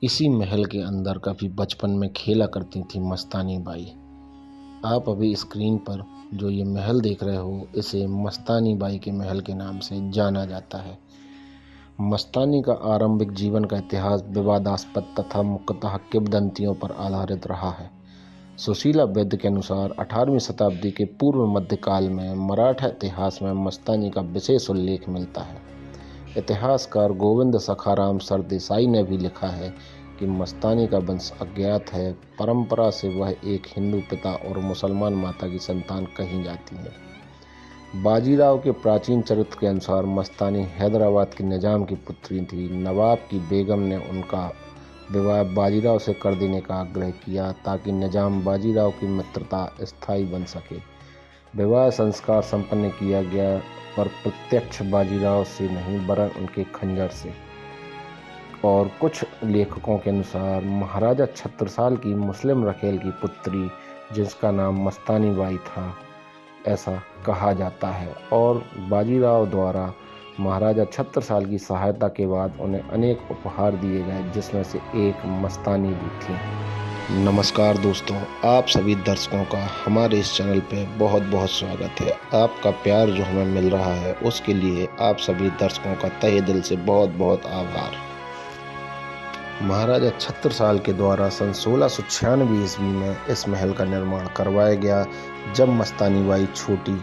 इसी महल के अंदर कभी बचपन में खेला करती थी मस्तानी बाई। आप अभी स्क्रीन पर जो ये महल देख रहे हो, इसे मस्तानी बाई के महल के नाम से जाना जाता है। मस्तानी का आरंभिक जीवन का इतिहास विवादास्पद तथा मुख्यतः किंवदंतियों पर आधारित रहा है। सुशीला वैद्य के अनुसार 18वीं शताब्दी के पूर्व मध्यकाल में मराठा इतिहास में मस्तानी का विशेष उल्लेख मिलता है। इतिहासकार गोविंद सखाराम सरदेसाई ने भी लिखा है कि मस्तानी का वंश अज्ञात है। परंपरा से वह एक हिंदू पिता और मुसलमान माता की संतान कही जाती है। बाजीराव के प्राचीन चरित्र के अनुसार मस्तानी हैदराबाद के निजाम की पुत्री थी। नवाब की बेगम ने उनका विवाह बाजीराव से कर देने का आग्रह किया ताकि निजाम बाजीराव की मित्रता स्थायी बन सके। विवाह संस्कार संपन्न किया गया, पर प्रत्यक्ष बाजीराव से नहीं वरन उनके खंजर से। और कुछ लेखकों के अनुसार महाराजा छत्रसाल की मुस्लिम रखेल की पुत्री, जिसका नाम मस्तानी बाई था, ऐसा कहा जाता है। और बाजीराव द्वारा महाराजा छत्रसाल की सहायता के बाद उन्हें अनेक उपहार दिए गए, जिसमें से एक मस्तानी भी थी। नमस्कार दोस्तों, आप सभी दर्शकों का हमारे इस चैनल पे बहुत बहुत स्वागत है। आपका प्यार जो हमें मिल रहा है, उसके लिए आप सभी दर्शकों का तहे दिल से बहुत बहुत आभार। महाराजा छत्रसाल के द्वारा सन 1696 ईस्वी में इस महल का निर्माण करवाया गया। जब मस्तानी बाई छोटी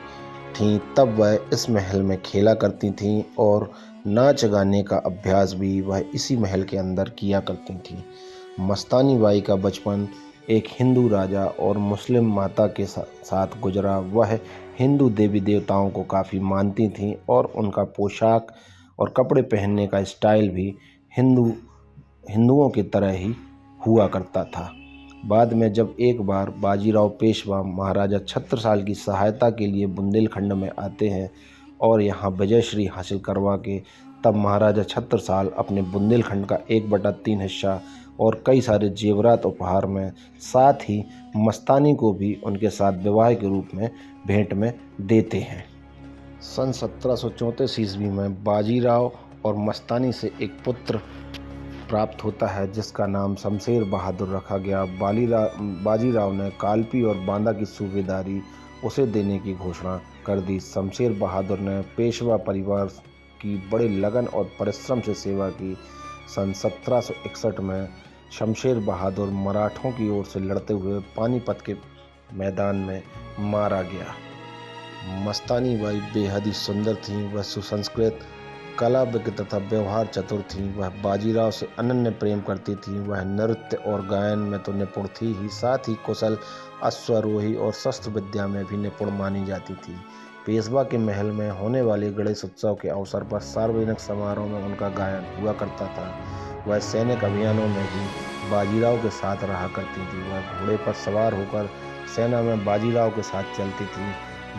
थीं तब वह इस महल में खेला करती थीं और नाच गाने का अभ्यास भी वह इसी महल के अंदर किया करती थीं। मस्तानी बाई का बचपन एक हिंदू राजा और मुस्लिम माता के साथ गुजरा। वह हिंदू देवी देवताओं को काफ़ी मानती थीं और उनका पोशाक और कपड़े पहनने का स्टाइल भी हिंदुओं की तरह ही हुआ करता था। बाद में जब एक बार बाजीराव पेशवा महाराजा छत्रसाल की सहायता के लिए बुंदेलखंड में आते हैं और यहाँ विजयश्री हासिल करवा के, तब महाराजा छत्रसाल अपने बुंदेलखंड का 1/3 हिस्सा और कई सारे जेवरात उपहार में, साथ ही मस्तानी को भी उनके साथ विवाह के रूप में भेंट में देते हैं। सन 1734 ईस्वी में बाजीराव और मस्तानी से एक पुत्र प्राप्त होता है, जिसका नाम शमशेर बहादुर रखा गया। बाजीराव ने कालपी और बांदा की सूबेदारी उसे देने की घोषणा कर दी। शमशेर बहादुर ने पेशवा परिवार की बड़े लगन और परिश्रम से सेवा की। सन 1761 में शमशेर बहादुर मराठों की ओर से लड़ते हुए पानीपत के मैदान में मारा गया। मस्तानी बाई बेहद ही सुंदर थीं। वह सुसंस्कृत, कला विज्ञ तथा व्यवहार चतुर थीं। वह बाजीराव से अनन्य प्रेम करती थीं। वह नृत्य और गायन में तो निपुण थी ही, साथ ही कुशल अश्वारोही और शस्त्र विद्या में भी निपुण मानी जाती थी। पेशवा के महल में होने वाले गणेश उत्सव के अवसर पर सार्वजनिक समारोह में उनका गायन हुआ करता था। वह सैनिक अभियानों में भी बाजीराव के साथ रहा करती थी। वह घोड़े पर सवार होकर सेना में बाजीराव के साथ चलती थी।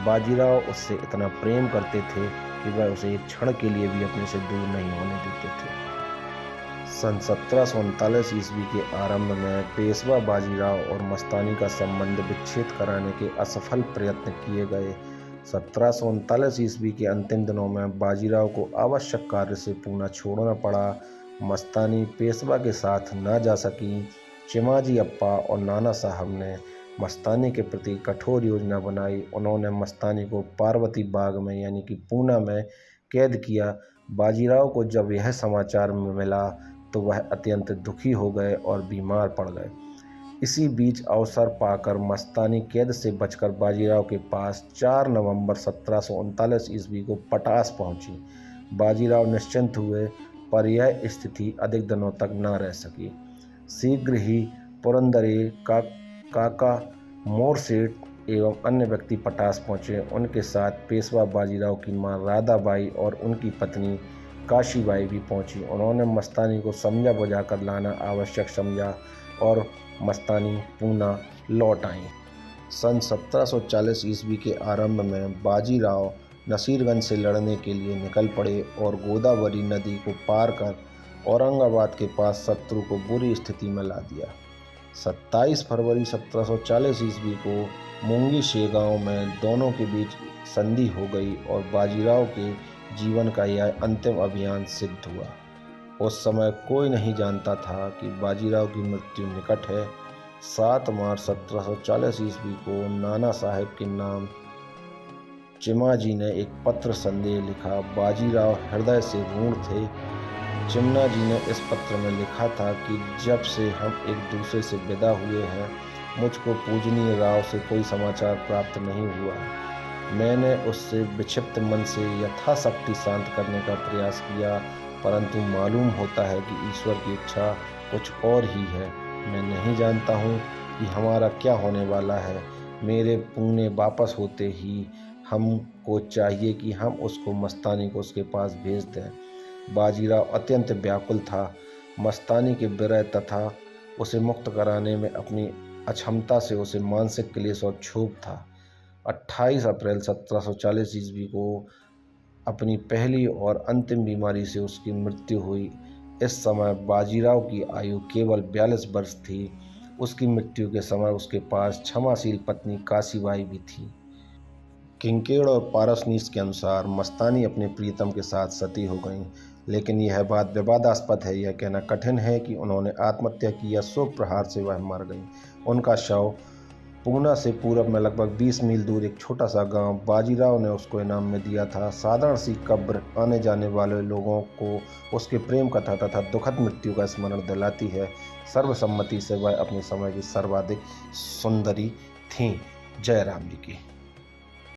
बाजीराव उससे इतना प्रेम करते थे कि वह उसे एक क्षण के लिए भी अपने से दूर नहीं होने देते थे। सन 1739 ईस्वी के आरंभ में पेशवा बाजीराव और मस्तानी का संबंध विच्छेद कराने के असफल प्रयत्न किए गए। 1739 ईस्वी के अंतिम दिनों में बाजीराव को आवश्यक कार्य से पूना छोड़ना पड़ा। मस्तानी पेशवा के साथ न जा सकी। चिमाजी अप्पा और नाना साहब ने मस्तानी के प्रति कठोर योजना बनाई। उन्होंने मस्तानी को पार्वती बाग में यानी कि पूना में कैद किया। बाजीराव को जब यह समाचार मिला तो वह अत्यंत दुखी हो गए और बीमार पड़ गए। इसी बीच अवसर पाकर मस्तानी कैद से बचकर बाजीराव के पास 4 नवंबर 1739 ईस्वी को पटास पहुंची। बाजीराव निश्चिंत हुए, पर यह स्थिति अधिक दिनों तक न रह सकी। शीघ्र ही पुरंदरे काका मोरसेठ एवं अन्य व्यक्ति पटास पहुंचे। उनके साथ पेशवा बाजीराव की मां राधाबाई और उनकी पत्नी काशीबाई भी पहुंची। उन्होंने मस्तानी को समझा बुझाकर लाना आवश्यक समझा और मस्तानी पूना लौट आई। सन 1740 ईस्वी के आरंभ में बाजीराव नसीरगंज से लड़ने के लिए निकल पड़े और गोदावरी नदी को पार कर औरंगाबाद के पास शत्रु को बुरी स्थिति में ला दिया। 27 फरवरी 1740 ईस्वी को मूंगी शेगांव में दोनों के बीच संधि हो गई और बाजीराव के जीवन का यह अंतिम अभियान सिद्ध हुआ। उस समय कोई नहीं जानता था कि बाजीराव की मृत्यु निकट है। 7 मार्च 1740 ईस्वी को नाना साहेब के नाम चिमाजी ने एक पत्र संदेश लिखा। बाजीराव हृदय से ऋणी थे। चिमना जी ने इस पत्र में लिखा था कि जब से हम एक दूसरे से विदा हुए हैं, मुझको पूजनीय राव से कोई समाचार प्राप्त नहीं हुआ है। मैंने उससे विक्षिप्त मन से यथाशक्ति शांत करने का प्रयास किया, परंतु मालूम होता है कि ईश्वर की इच्छा कुछ और ही है। मैं नहीं जानता हूँ कि हमारा क्या होने वाला है। मेरे पुणे वापस होते ही हमको चाहिए कि हम उसको मस्तानी को उसके पास भेज दें। बाजीराव अत्यंत व्याकुल था। मस्तानी के विरह तथा उसे मुक्त कराने में अपनी अक्षमता से उसे मानसिक क्लेश और क्षोभ था। 28 अप्रैल 1740 ईस्वी को अपनी पहली और अंतिम बीमारी से उसकी मृत्यु हुई। इस समय बाजीराव की आयु केवल 42 वर्ष थी। उसकी मृत्यु के समय उसके पास क्षमाशील पत्नी काशीबाई भी थी। किंकेड़ और पारसनीस के अनुसार मस्तानी अपने प्रियतम के साथ सती हो गईं, लेकिन यह बात विवादास्पद है। यह कहना कठिन है कि उन्होंने आत्महत्या की या शोक प्रहार से वह मर गईं। उनका शव पूना से पूरब में लगभग 20 मील दूर एक छोटा सा गांव बाजीराव ने उसको इनाम में दिया था। साधारण सी कब्र आने जाने वाले लोगों को उसके प्रेम कथा तथा दुखद मृत्यु का स्मरण दिलाती है। सर्वसम्मति से वह अपने समय की सर्वाधिक सुंदरी थीं। जय राम जी की।